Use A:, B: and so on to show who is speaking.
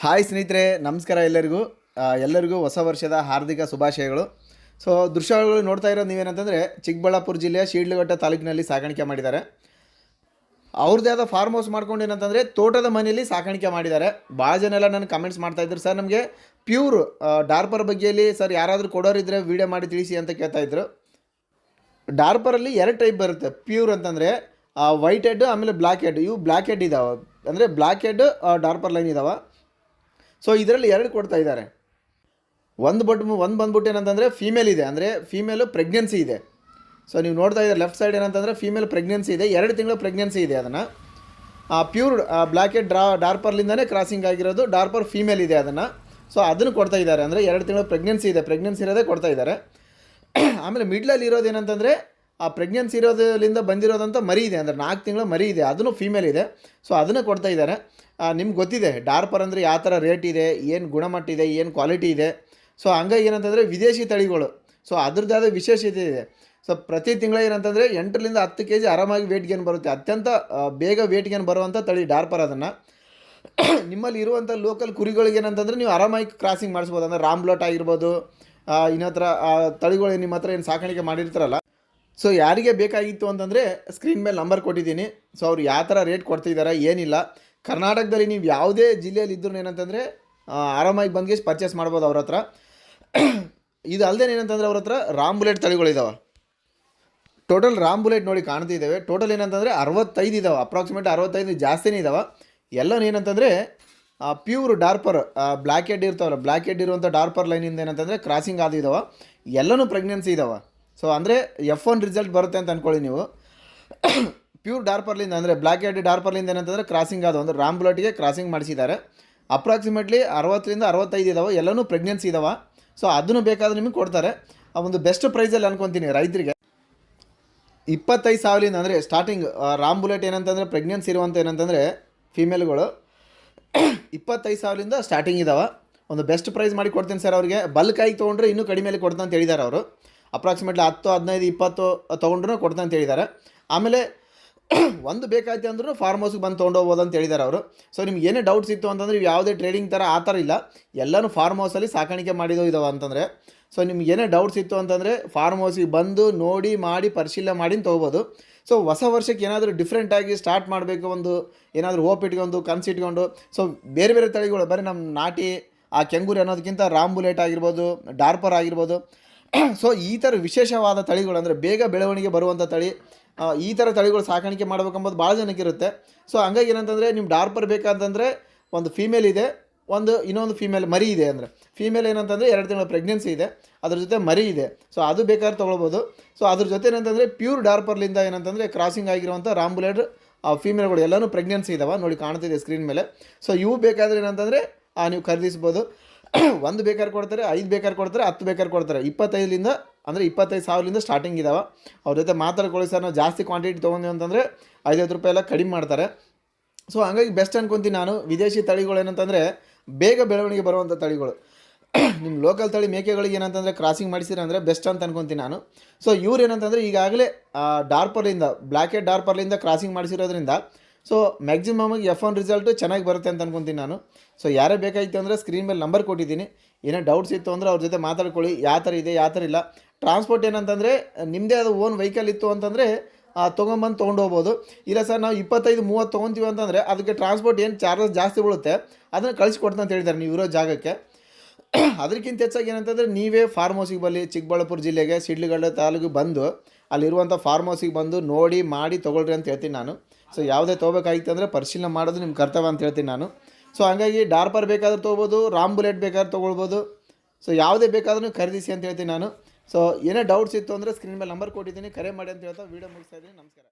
A: Hi ಸ್ನೇಹಿತರೆ, ನಮಸ್ಕಾರ ಎಲ್ಲರಿಗೂ ಹೊಸ ವರ್ಷದ ಹಾರ್ದಿಕ ಶುಭಾಶಯಗಳು. ಸೊ ದೃಶ್ಯಗಳು ನೋಡ್ತಾ ಇರೋದು ನೀವೇನಂತಂದರೆ ಚಿಕ್ಕಬಳ್ಳಾಪುರ ಜಿಲ್ಲೆಯ ಶಿಡ್ಲಘಟ್ಟ ತಾಲೂಕಿನಲ್ಲಿ ಸಾಕಾಣಿಕೆ ಮಾಡಿದ್ದಾರೆ. ಅವ್ರದ್ದೇ ಆದ ಫಾರ್ಮ್ ಹೌಸ್ ಮಾಡ್ಕೊಂಡು ಏನಂತಂದರೆ ತೋಟದ ಮನೆಯಲ್ಲಿ ಸಾಕಾಣಿಕೆ ಮಾಡಿದ್ದಾರೆ. ಭಾಳ ಜನ ಎಲ್ಲ ನನಗೆ ಕಮೆಂಟ್ಸ್ ಮಾಡ್ತಾಯಿದ್ರು, ಸರ್ ನಮಗೆ ಪ್ಯೂರ್ ಡಾರ್ಪರ್ ಬಗ್ಗೆಯಲ್ಲಿ ಸರ್ ಯಾರಾದರೂ ಕೊಡೋರಿದ್ದರೆ ವೀಡಿಯೋ ಮಾಡಿ ತಿಳಿಸಿ ಅಂತ ಕೇಳ್ತಾಯಿದ್ರು. ಡಾರ್ಪರಲ್ಲಿ ಎರಡು ಟೈಪ್ ಬರುತ್ತೆ. ಪ್ಯೂರ್ ಅಂತಂದರೆ ವೈಟ್ ಹೆಡ್ ಆಮೇಲೆ ಬ್ಲ್ಯಾಕ್ ಹೆಡ್. ಇವು ಬ್ಲ್ಯಾಕ್ ಹೆಡ್ ಇದ್ದಾವೆ, ಅಂದರೆ ಬ್ಲ್ಯಾಕ್ ಹೆಡ್ ಡಾರ್ಪರ್ ಲೈನ್ ಇದ್ದಾವೆ. ಸೊ ಇದರಲ್ಲಿ ಎರಡು ಕೊಡ್ತಾ ಇದ್ದಾರೆ. ಒಂದು ಬಂದ್ಬಿಟ್ಟು ಏನಂತಂದರೆ ಫೀಮೇಲ್ ಇದೆ, ಅಂದರೆ ಫೀಮೇಲು ಪ್ರೆಗ್ನೆನ್ಸಿ ಇದೆ. ಸೊ ನೀವು ನೋಡ್ತಾ ಇದ್ದಾರೆ ಲೆಫ್ಟ್ ಸೈಡ್ ಏನಂತಂದರೆ ಫೀಮೇಲ್ ಪ್ರೆಗ್ನೆನ್ಸಿ ಇದೆ, 2 ತಿಂಗಳ ಪ್ರೆಗ್ನೆನ್ಸಿ ಇದೆ. ಅದನ್ನು ಪ್ಯೂರ್ ಬ್ಲ್ಯಾಕ್ ಹೆಡ್ ಡಾರ್ಪರ್ಲಿಂದನೇ ಕ್ರಾಸಿಂಗ್ ಆಗಿರೋದು, ಡಾರ್ಪರ್ ಫೀಮೇಲ್ ಇದೆ ಅದನ್ನು. ಸೊ ಅದನ್ನು ಕೊಡ್ತಾ ಇದ್ದಾರೆ, ಅಂದರೆ 2 ತಿಂಗಳ ಪ್ರೆಗ್ನೆನ್ಸಿ ಇದೆ, ಪ್ರೆಗ್ನೆನ್ಸಿ ಇರೋದೇ ಕೊಡ್ತಾ ಇದ್ದಾರೆ. ಆಮೇಲೆ ಮಿಡ್ಲಲ್ಲಿ ಇರೋದು ಏನಂತಂದರೆ ಆ ಪ್ರೆಗ್ನೆನ್ಸಿ ಇರೋದ್ರಿಂದ ಬಂದಿರೋದಂಥ ಮರಿ ಇದೆ, ಅಂದರೆ 4 ತಿಂಗಳ ಮರಿ ಇದೆ, ಅದನ್ನು ಫೀಮೇಲ್ ಇದೆ. ಸೊ ಅದನ್ನು ಕೊಡ್ತಾ ಇದ್ದಾರೆ. ನಿಮ್ಗೆ ಗೊತ್ತಿದೆ ಡಾರ್ಪರ್ ಅಂದರೆ ಯಾವ ಥರ ರೇಟ್ ಇದೆ, ಏನು ಗುಣಮಟ್ಟ ಇದೆ, ಏನು ಕ್ವಾಲಿಟಿ ಇದೆ. ಸೊ ಹಂಗಾಗಿ ಏನಂತಂದರೆ ವಿದೇಶಿ ತಳಿಗಳು, ಸೊ ಅದ್ರದ್ದಾದ ವಿಶೇಷತೆ ಇದೆ. ಸೊ ಪ್ರತಿ ತಿಂಗಳ ಏನಂತಂದರೆ 8ರಿಂದ 10 kg ಆರಾಮಾಗಿ ವೇಟ್ ಗೇನ್ ಬರುತ್ತೆ. ಅತ್ಯಂತ ಬೇಗ ವೇಟ್ ಗೇನ್ ಬರುವಂಥ ತಳಿ ಡಾರ್ಪರ್. ಅದನ್ನು ನಿಮ್ಮಲ್ಲಿ ಇರುವಂಥ ಲೋಕಲ್ ಕುರಿಗಳಿಗೆ ಏನಂತಂದರೆ ನೀವು ಆರಾಮಾಗಿ ಕ್ರಾಸಿಂಗ್ ಮಾಡಿಸ್ಬೋದು. ಅಂದರೆ ರಾಂಬ್ಲಟ್ ಆಗಿರ್ಬೋದು, ಇನ್ನತ್ರ ತಳಿಗಳು ನಿಮ್ಮ ಹತ್ರ ಏನು ಸಾಕಾಣಿಕೆ ಮಾಡಿರ್ತಾರಲ್ಲ. ಸೊ ಯಾರಿಗೆ ಬೇಕಾಗಿತ್ತು ಅಂತಂದರೆ ಸ್ಕ್ರೀನ್ ಮೇಲೆ ನಂಬರ್ ಕೊಟ್ಟಿದ್ದೀನಿ. ಸೊ ಅವ್ರು ಯಾವ ಥರ ರೇಟ್ ಕೊಡ್ತಿದ್ದಾರೆ ಏನಿಲ್ಲ. ಕರ್ನಾಟಕದಲ್ಲಿ ನೀವು ಯಾವುದೇ ಜಿಲ್ಲೆಯಲ್ಲಿ ಇದ್ರೂ ಏನಂತಂದರೆ ಆರಾಮಾಗಿ ಬಂದ್ಗೆ ಪರ್ಚೇಸ್ ಮಾಡ್ಬೋದು ಅವ್ರ ಹತ್ರ. ಇದು ಅಲ್ಲದೆ ಏನಂತಂದರೆ ಅವ್ರ ಹತ್ರ ರಾಂಬುಲೆಟ್ ತಳಿಗಳಿದ್ದಾವೆ. ಟೋಟಲ್ ರಾಂಬುಲೆಟ್ ನೋಡಿ ಕಾಣ್ತಿದ್ದಾವೆ. ಟೋಟಲ್ ಏನಂತಂದರೆ 65 ಇದ್ದಾವೆ, ಅಪ್ರಾಕ್ಸಿಮೇಟ್ 65 ಜಾಸ್ತಿನೇ ಇದ್ದಾವೆ. ಎಲ್ಲನೂ ಏನಂತಂದರೆ ಪ್ಯೂರ್ ಡಾರ್ಪರ್ ಬ್ಲ್ಯಾಕ್ ಹೆಡ್ ಇರ್ತಾವಲ್ಲ, ಬ್ಲ್ಯಾಕ್ ಹೆಡ್ ಇರುವಂಥ ಡಾರ್ಪರ್ ಲೈನಿಂದ ಏನಂತಂದರೆ ಕ್ರಾಸಿಂಗ್ ಆದಿದ್ದಾವೆ. ಎಲ್ಲನೂ ಪ್ರೆಗ್ನೆನ್ಸಿ ಇದ್ದಾವೆ. ಸೊ ಅಂದರೆ F1 ರಿಸಲ್ಟ್ ಬರುತ್ತೆ ಅಂತ ಅಂದ್ಕೊಳ್ಳಿ ನೀವು. ಪ್ಯೂರ್ ಡಾರ್ಪರ್ಲಿಂದ ಅಂದರೆ ಬ್ಲ್ಯಾಕ್ ಹೆಡ್ ಡಾರ್ಪರ್ಲಿಂದ ಏನಂತಂದರೆ ಕ್ರಾಸಿಂಗ್ ಆದವು, ಅಂದರೆ ರಾಂಬುಲೆಟ್ಗೆ ಕ್ರಾಸಿಂಗ್ ಮಾಡಿಸಿದ್ದಾರೆ. ಅಪ್ರಾಕ್ಸಿಮೇಟ್ಲಿ 60ರಿಂದ 65 ಇದ್ದಾವೆ, ಎಲ್ಲನೂ ಪ್ರೆಗ್ನೆನ್ಸಿ ಇದ್ದಾವೆ. ಸೊ ಅದನ್ನು ಬೇಕಾದ್ರೆ ನಿಮಗೆ ಕೊಡ್ತಾರೆ. ಆ ಒಂದು ಬೆಸ್ಟ್ ಪ್ರೈಸಲ್ಲಿ ಅನ್ಕೊತೀನಿ ರೈತರಿಗೆ. 25,000ರಿಂದ ಅಂದರೆ ಸ್ಟಾರ್ಟಿಂಗ್ ರಾಂಬುಲೆಟ್ ಏನಂತಂದರೆ ಪ್ರೆಗ್ನೆನ್ಸಿ ಇರುವಂಥ ಏನಂತಂದರೆ ಫೀಮೇಲ್ಗಳು 25,000ರಿಂದ ಸ್ಟಾರ್ಟಿಂಗ್ ಇದ್ದಾವೆ. ಒಂದು ಬೆಸ್ಟ್ ಪ್ರೈಸ್ ಮಾಡಿ ಕೊಡ್ತೀನಿ ಸರ್ ಅವ್ರಿಗೆ. ಬಲ್ಕಾಗಿ ತೊಗೊಂಡ್ರೆ ಇನ್ನೂ ಕಡಿಮೆಯಲ್ಲಿ ಕೊಡ್ತಾ ಅಂತ ಹೇಳಿದ್ದಾರೆ ಅವರು. ಅಪ್ರಾಕ್ಸಿಮೇಟ್ಲಿ 10, 15, 20 ತೊಗೊಂಡ್ರೂ ಕೊಡ್ತಾ ಅಂತ ಹೇಳಿದ್ದಾರೆ. ಆಮೇಲೆ ಒಂದು ಬೇಕಾಯ್ತು ಅಂದ್ರೂ ಫಾರ್ಮ್ ಹೌಸ್ಗೆ ಬಂದು ತೊಗೊಂಡೋಗ್ಬೋದು ಅಂತ ಹೇಳಿದ್ದಾರೆ ಅವರು. ಸೊ ನಿಮ್ಗೆ ಏನೇ ಡೌಟ್ಸ್ ಇತ್ತು ಅಂತಂದರೆ ಯಾವುದೇ ಟ್ರೇಡಿಂಗ್ ಥರ ಆ ಥರ ಇಲ್ಲ, ಎಲ್ಲನೂ ಫಾರ್ಮ್ ಹೌಸಲ್ಲಿ ಸಾಕಾಣಿಕೆ ಮಾಡಿದವು ಇದಾವೆ ಅಂತಂದರೆ. ಸೊ ನಿಮ್ಗೆ ಏನೇ ಡೌಟ್ಸ್ ಇತ್ತು ಅಂತಂದರೆ ಫಾರ್ಮ್ ಹೌಸಿಗೆ ಬಂದು ನೋಡಿ ಮಾಡಿ ಪರಿಶೀಲನೆ ಮಾಡಿ ತೊಗೋಬೋದು. ಸೊ ಹೊಸ ವರ್ಷಕ್ಕೆ ಏನಾದರೂ ಡಿಫ್ರೆಂಟಾಗಿ ಸ್ಟಾರ್ಟ್ ಮಾಡಬೇಕು, ಒಂದು ಏನಾದರೂ ಹೋಪ್ ಇಟ್ಕೊಂಡು ಕನಸು ಇಟ್ಕೊಂಡು, ಸೊ ಬೇರೆ ಬೇರೆ ತಳಿಗಳು ಬರೀ ನಮ್ಮ ನಾಟಿ ಆ ಕೆಂಗೂರಿ ಅನ್ನೋದಕ್ಕಿಂತ ರಾಂಬುಲೆಟ್ ಆಗಿರ್ಬೋದು, ಡಾರ್ಪರ್ ಆಗಿರ್ಬೋದು. ಸೊ ಈ ಥರ ವಿಶೇಷವಾದ ತಳಿಗಳು, ಅಂದರೆ ಬೇಗ ಬೆಳವಣಿಗೆ ಬರುವಂಥ ತಳಿ, ಈ ಥರ ತಳಿಗಳು ಸಾಕಾಣಿಕೆ ಮಾಡ್ಬೇಕಂಬೋದು ಭಾಳ ಜನಕ್ಕೆ ಇರುತ್ತೆ. ಸೊ ಹಂಗಾಗಿ ಏನಂತಂದರೆ ನಿಮ್ಮ ಡಾರ್ಪರ್ ಬೇಕಂತಂದರೆ ಒಂದು ಫೀಮೇಲ್ ಇದೆ, ಇನ್ನೊಂದು ಫೀಮೇಲ್ ಮರಿ ಇದೆ. ಅಂದರೆ ಫೀಮೇಲ್ ಏನಂತಂದರೆ 2 ತಿಂಗಳ ಪ್ರೆಗ್ನೆನ್ಸಿ ಇದೆ, ಅದ್ರ ಜೊತೆ ಮರಿ ಇದೆ. ಸೊ ಅದು ಬೇಕಾದ್ರೆ ತೊಗೊಳ್ಬೋದು. ಸೊ ಅದ್ರ ಜೊತೆ ಏನಂತಂದರೆ ಪ್ಯೂರ್ ಡಾರ್ಪರ್ಲಿಂದ ಏನಂತಂದರೆ ಕ್ರಾಸಿಂಗ್ ಆಗಿರುವಂಥ ರಾಂಬುಲೆಟ್ ಫೀಮೇಲ್ಗಳು ಎಲ್ಲನೂ ಪ್ರೆಗ್ನೆನ್ಸಿ ಇದ್ದಾವೆ, ನೋಡಿ ಕಾಣ್ತಿದೆ ಸ್ಕ್ರೀನ್ ಮೇಲೆ. ಸೊ ಇವು ಬೇಕಾದರೆ ಏನಂತಂದರೆ ನೀವು ಖರೀದಿಸ್ಬೋದು. 1 ಬೇಕಾದ್ರೆ ಕೊಡ್ತಾರೆ, 5 ಬೇಕಾದ್ರೆ ಕೊಡ್ತಾರೆ, 10 ಬೇಕಾದ್ರೆ ಕೊಡ್ತಾರೆ. 25ರಿಂದ ಅಂದರೆ 25,000ರಿಂದ ಸ್ಟಾರ್ಟಿಂಗ್ ಇದ್ದಾವೆ. ಅವ್ರ ಜೊತೆ ಮಾತಾಡ್ಕೊಳ್ಳಿ ಸರ್, ನಾವು ಜಾಸ್ತಿ ಕ್ವಾಂಟಿಟಿ ತೊಗೊಂಡ್ವಿ ಅಂತಂದರೆ 5-10 ರೂಪಾಯಿ ಎಲ್ಲ ಕಡಿಮೆ ಮಾಡ್ತಾರೆ. ಸೊ ಹಂಗಾಗಿ ಬೆಸ್ಟ್ ಅನ್ಕೊತೀನಿ ನಾನು. ವಿದೇಶಿ ತಳಿಗಳು ಏನಂತಂದರೆ ಬೇಗ ಬೆಳವಣಿಗೆ ಬರುವಂಥ ತಳಿಗಳು. ನಿಮ್ಮ ಲೋಕಲ್ ತಳಿ ಮೇಕೆಗಳಿಗೆ ಏನಂತಂದರೆ ಕ್ರಾಸಿಂಗ್ ಮಾಡಿಸಿದ್ರೆ ಅಂದರೆ ಬೆಸ್ಟ್ ಅಂತ ಅನ್ಕೊತೀನಿ ನಾನು. ಸೊ ಇವ್ರು ಏನಂತಂದರೆ ಈಗಾಗಲೇ ಡಾರ್ಪರ್ಲಿಂದ ಬ್ಲ್ಯಾಕ್ ಹೆಡ್ ಡಾರ್ಪರ್ಲಿಂದ ಕ್ರಾಸಿಂಗ್ ಮಾಡಿಸಿರೋದ್ರಿಂದ ಸೊ ಮ್ಯಾಕ್ಸಿಮಮ್ಗೆ F1 ರಿಸಲ್ಟು ಚೆನ್ನಾಗಿ ಬರುತ್ತೆ ಅಂತ ಅನ್ಕೊತೀನಿ ನಾನು. ಸೊ ಯಾರೇ ಬೇಕಾಗಿತ್ತು ಅಂದರೆ ಸ್ಕ್ರೀನ್ ಮೇಲೆ ನಂಬರ್ ಕೊಟ್ಟಿದ್ದೀನಿ. ಏನೋ ಡೌಟ್ಸ್ ಇತ್ತು ಅಂದರೆ ಅವ್ರ ಜೊತೆ ಮಾತಾಡ್ಕೊಳ್ಳಿ, ಯಾವ ಥರ ಇದೆ ಯಾವ ಥರ ಇಲ್ಲ. ಟ್ರಾನ್ಸ್ಪೋರ್ಟ್ ಏನಂತಂದರೆ ನಿಮ್ಮದೇ ಆದ ಓನ್ ವೆಹಿಕಲ್ ಇತ್ತು ಅಂತಂದರೆ ತೊಗೊಂಬಂದು ತೊಗೊಂಡೋಗ್ಬೋದು. ಇಲ್ಲ ಸರ್ ನಾವು 25-30 ತೊಗೊತೀವಿ ಅಂತಂದರೆ ಅದಕ್ಕೆ ಟ್ರಾನ್ಸ್ಪೋರ್ಟ್ ಏನು ಚಾರ್ಜಸ್ ಜಾಸ್ತಿ ಬೀಳುತ್ತೆ, ಅದನ್ನು ಕಳಿಸ್ಕೊಡ್ತಾ ಅಂತ ಹೇಳಿದ್ದಾರೆ ನೀವು ಇರೋ ಜಾಗಕ್ಕೆ. ಅದಕ್ಕಿಂತ ಹೆಚ್ಚಾಗಿ ಏನಂತಂದರೆ ನೀವೇ ಫಾರ್ಮ್ ಹೌಸಿಗೆ ಬರಲಿ, ಚಿಕ್ಕಬಳ್ಳಾಪುರ ಜಿಲ್ಲೆಗೆ ಶಿಡ್ಲಘಟ್ಟ ತಾಲೂಕಿಗೆ ಬಂದು ಅಲ್ಲಿರುವಂಥ ಫಾರ್ಮ್ ಹೌಸಿಗೆ ಬಂದು ನೋಡಿ ಮಾಡಿ ತೊಗೊಳ್ರಿ ಅಂತ ಹೇಳ್ತೀನಿ ನಾನು. ಸೊ ಯಾವುದೇ ತೊಗೋಬೇಕಾಗಿತ್ತು ಅಂದರೆ ಪರಿಶೀಲನೆ ಮಾಡೋದು ನಿಮ್ಮ ಕರ್ತವ್ಯ ಅಂತ ಹೇಳ್ತೀನಿ ನಾನು. ಸೊ ಹಂಗಾಗಿ ಡಾರ್ಪರ್ ಬೇಕಾದ್ರೆ ತೊಗೋಬೋದು, ರಾಂಬುಲೆಟ್ ಬೇಕಾದ್ರೆ ತೊಗೊಳ್ಬೋದು. ಸೊ ಯಾವುದೇ ಬೇಕಾದ್ರೂ ಖರೀದಿಸಿ ಅಂತ ಹೇಳ್ತೀನಿ ನಾನು. ಸೊ ಏನೇ ಡೌಟ್ಸ್ ಇತ್ತು ಅಂದರೆ ಸ್ಕ್ರೀನ್ ಮೇಲೆ ನಂಬರ್ ಕೊಟ್ಟಿದ್ದೀನಿ, ಕರೆ ಮಾಡಿ ಅಂತ ಹೇಳ್ತಾ ವೀಡಿಯೋ ಮುಗಿಸ್ತಾ ಇದ್ದೀನಿ. ನಮಸ್ಕಾರ.